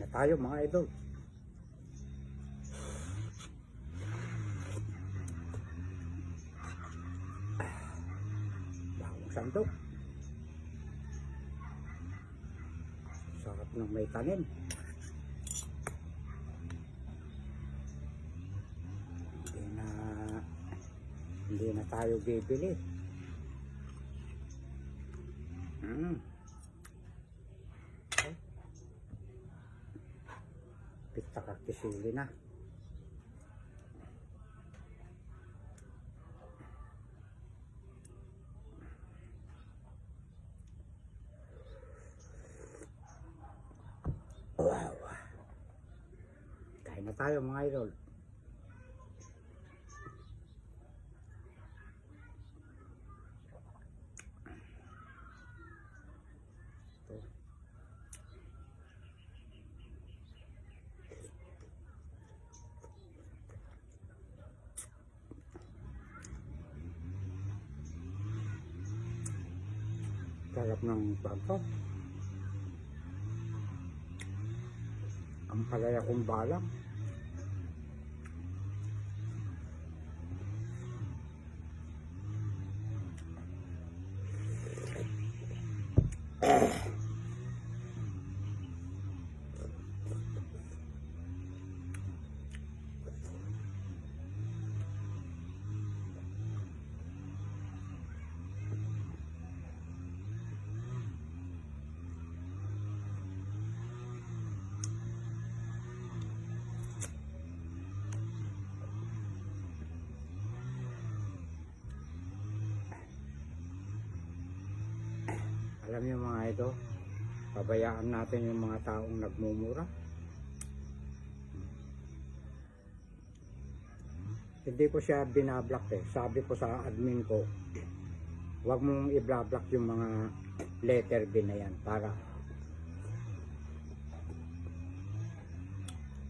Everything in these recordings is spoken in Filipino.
tayo mga idol. Bagong sandok. Sarap ng may tanim. Hindi na tayo bibili. Pita kakisili na. Wow. Kain na tayo mga idol. Sarap ng bangko. Ang palaya kong balang. Alam niyo mga ito, pabayaan natin yung mga taong nagmumura. Hindi ko siya binablock eh. Sabi ko sa admin ko, huwag mong i-block yung mga letter B na yan para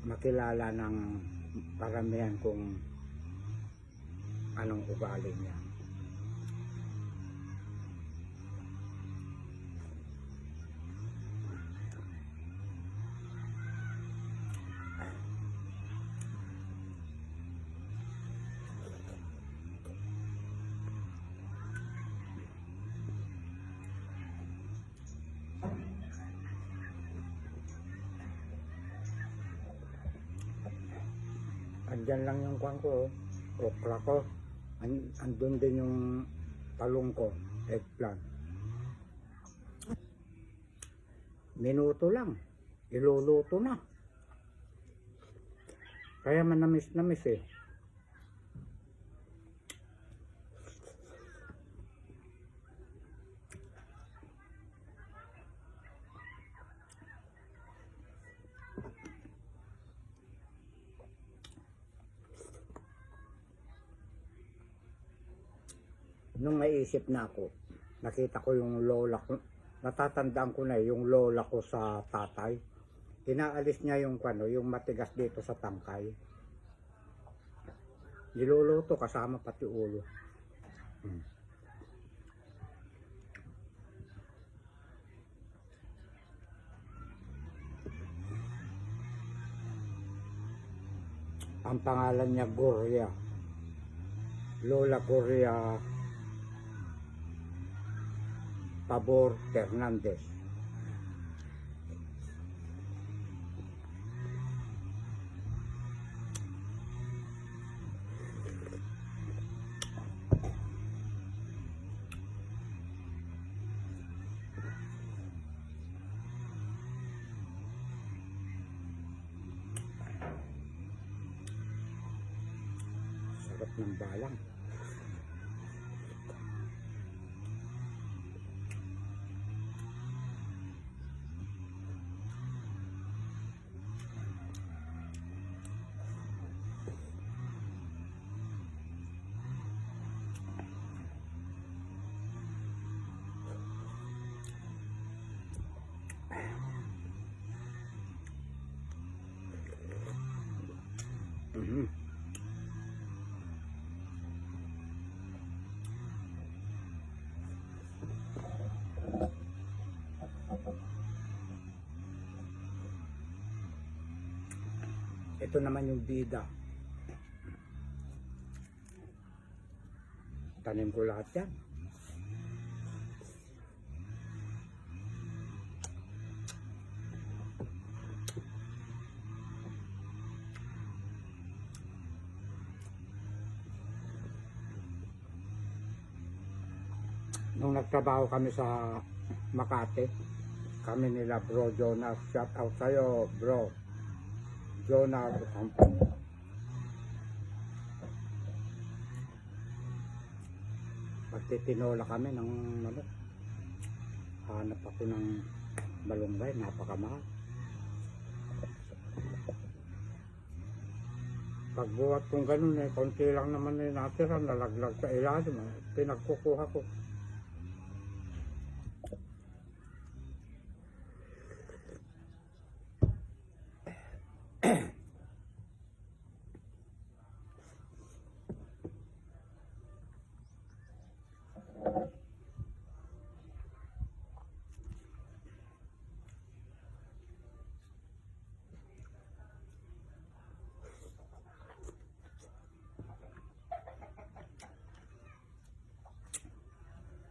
makilala ng paramihan kung anong ugali niya. Andyan lang yung kwan ko, okra ko. Andun din yung talong ko, eggplant. Minuto lang, iluluto na. Kaya manamis-namis eh. Nung maisip na ako, nakita ko yung lola ko, natatandaan ko na yung lola ko sa tatay. Inaalis niya yung yung matigas dito sa tangkay. Niluluto kasama pati ulo. Ang pangalan niya Gloria. Lola Gloria Pabor Fernandez. Sarap ng balang. Ito naman yung bida. Tanim ko lahat yan. Nung nagtrabaho kami sa Makati, kami nila Bro Jonas, shout out sa'yo Bro Jonas. Magtitinola kami ng ano, hanap ako ng malunggay, napakamahal. Pagbuhat kong ganun konti lang naman natira, nalaglag sa ilalim, pinagkukuha ko.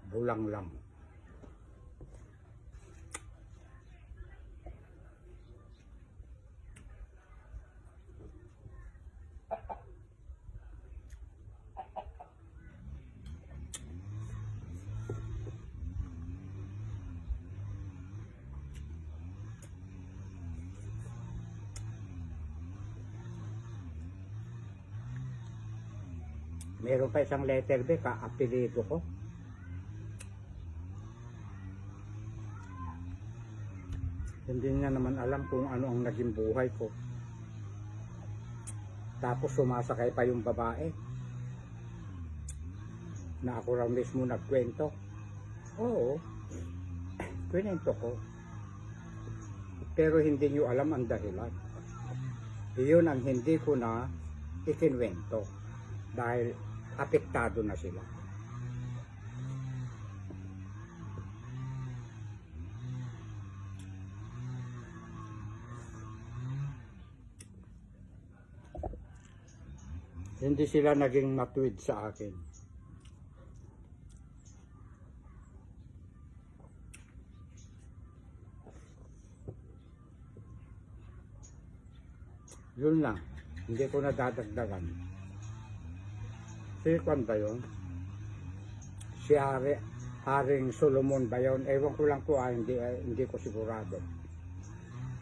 Bulang lang. Meron pa isang letter B, ka-apelido ko. Hindi niya naman alam kung ano ang naging buhay ko. Tapos sumasakay pa yung babae na ako raw mismo nagkwento. Oo, kwento ko. Pero hindi niyo alam ang dahilan. Iyon ang hindi ko na ikinwento dahil apektado na sila. Hindi sila naging matuwid sa akin. Yun lang, hindi ko na dadagdagan. Si Kwan ba yun? Si Haring Solomon ba yun? Ewan ko lang po, hindi ko sigurado.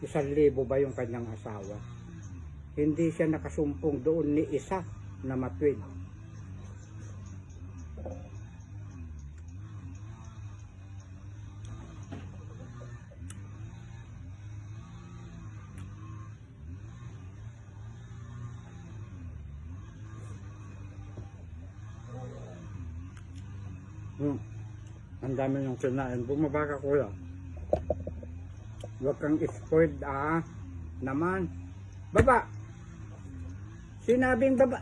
1,000 ba yung kanyang asawa? Hindi siya nakasumpong doon ni isa na matwid. Ang dami yung kinain. Bumaba ka kuya. Huwag kang spoiled naman. Baba! Sinabing baba.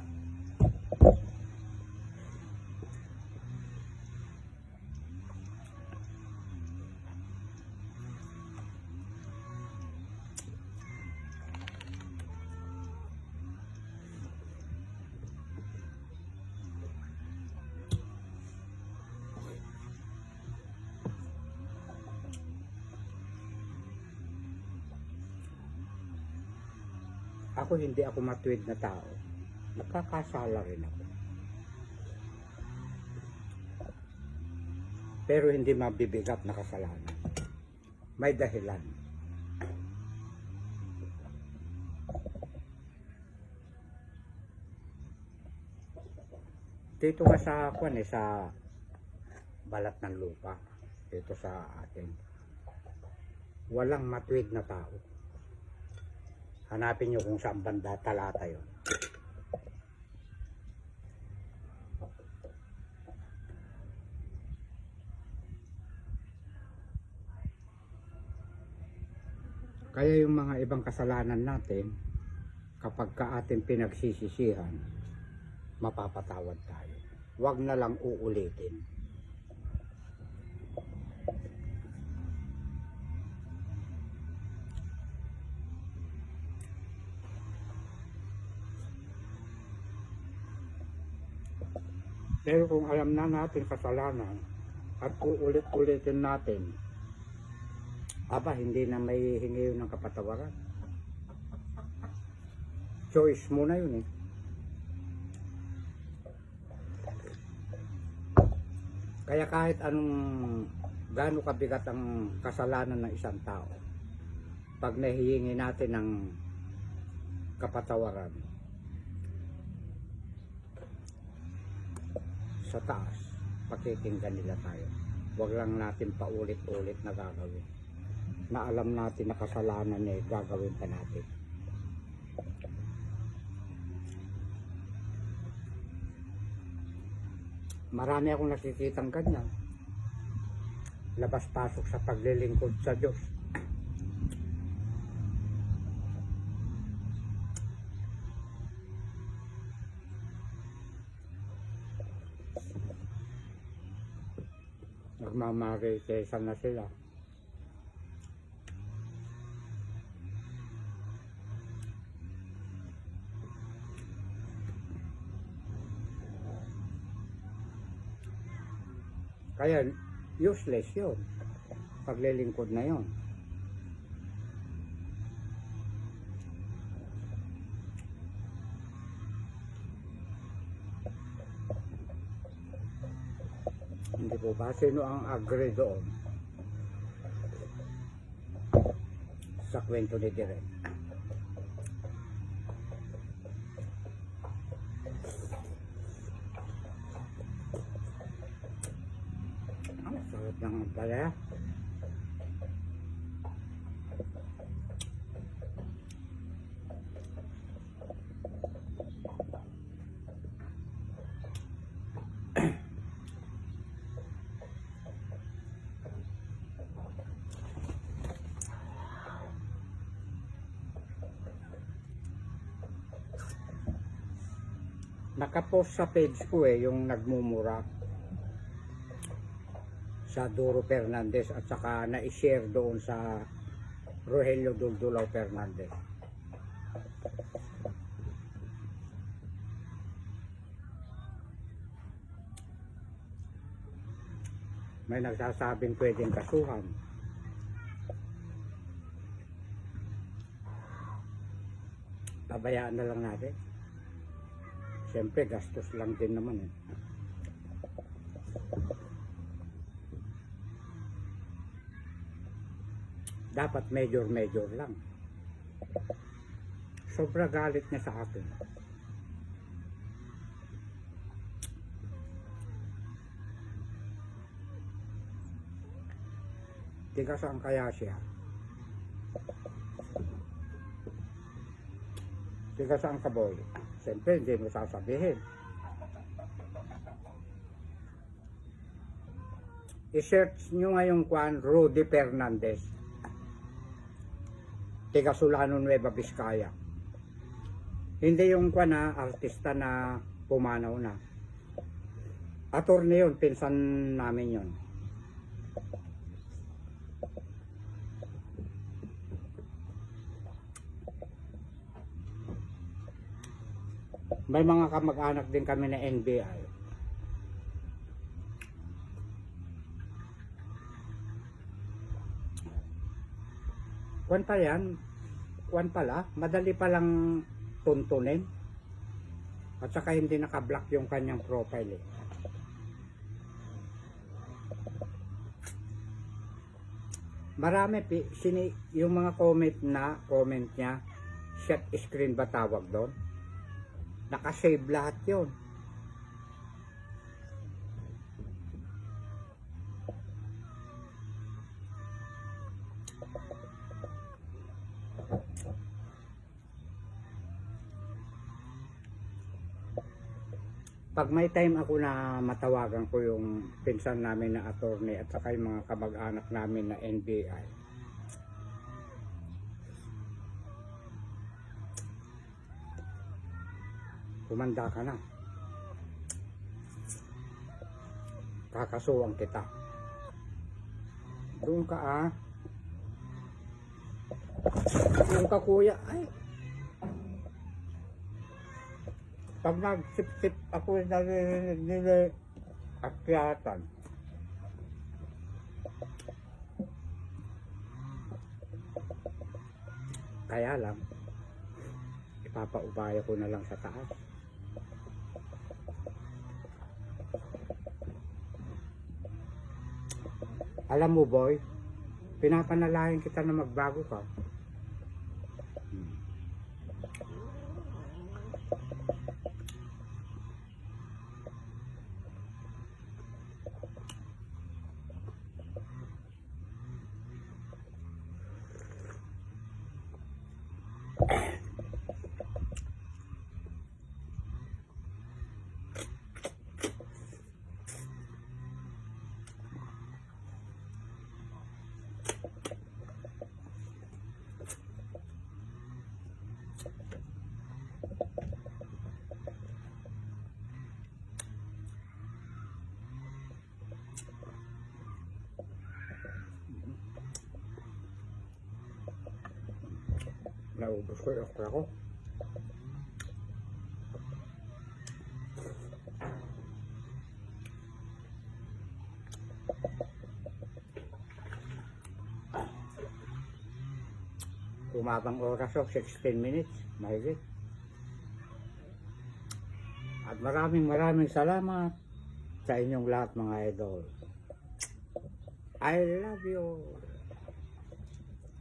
Ako hindi ako matuwid na tao. Nakakasala rin ako. Pero hindi mabibigat na kasalanan. May dahilan. Dito nga sa sa balat ng lupa. Dito sa atin. Walang matuwid na tao. Hanapin nyo kung saan banda talata yun. Kaya yung mga ibang kasalanan natin, kapag ka ating pinagsisisihan, mapapatawad tayo. Huwag na lang uulitin. Pero kung alam na natin kasalanan at uulit-ulitin natin, aba, hindi na may hingi yun ng kapatawaran. Choice mo na yun eh. Kaya kahit anong gaano kabigat ang kasalanan ng isang tao, pag nahihingi natin ng kapatawaran sa taas, pakikinggan nila tayo. Huwag lang natin paulit-ulit na gagawin na alam natin na kasalanan eh, gagawin pa natin. Marami akong nakikitang ganyan, labas-pasok sa paglilingkod sa Diyos. Nagmamaritesan na sila. Kaya useless yun. Paglilingkod na yun. Hindi po ba? Sino ang agree doon sa kwento ni Direk? Ang sarap ng pala. Nakapost sa page ko yung nagmumura sa Duro Fernandez at saka na-share doon sa Rogelio Duldulao Fernandez. May nagsasabing pwedeng kasuhan. Pabayaan na lang natin. Siyempre, gastos lang din naman eh. Dapat major lang. Sobra galit niya sa akin. Tiga saan kaya siya? Tiga saan ka, boy? Siyempre, hindi mo sasabihin. I-search nyo nga yung kwan, Rudy Fernandez. Tiga Solano, Nueva Vizcaya. Hindi yung kwan na artista na pumanaw na. Attorney yun, pinsan namin yun. May mga kamag-anak din kami na NBI. Kwan pa yan, kwan pala, madali palang tuntunin. At saka hindi nakablock yung kanyang profile eh. Marami, yung mga comment niya, shut screen ba tawag doon? Nakasave lahat yun. Pag may time ako na matawagan ko yung pinsan namin na attorney at saka yung mga kamag-anak namin na NBI, kumanda ka na. Kakasuwang kita. Doon ka Doon ka kuya. Ay. Pag nagsip-sip ako, naririnig nila akyatan. Kaya lang, ipapaubaya ko na lang sa taas. Alam mo boy, pinapanalangin kita na magbago ka. Naubos ko yung okra ko. Umabang oras o 16 minutes, mahigit. At maraming salamat sa inyong lahat mga idol. I love you.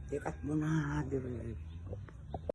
Tikat mo na,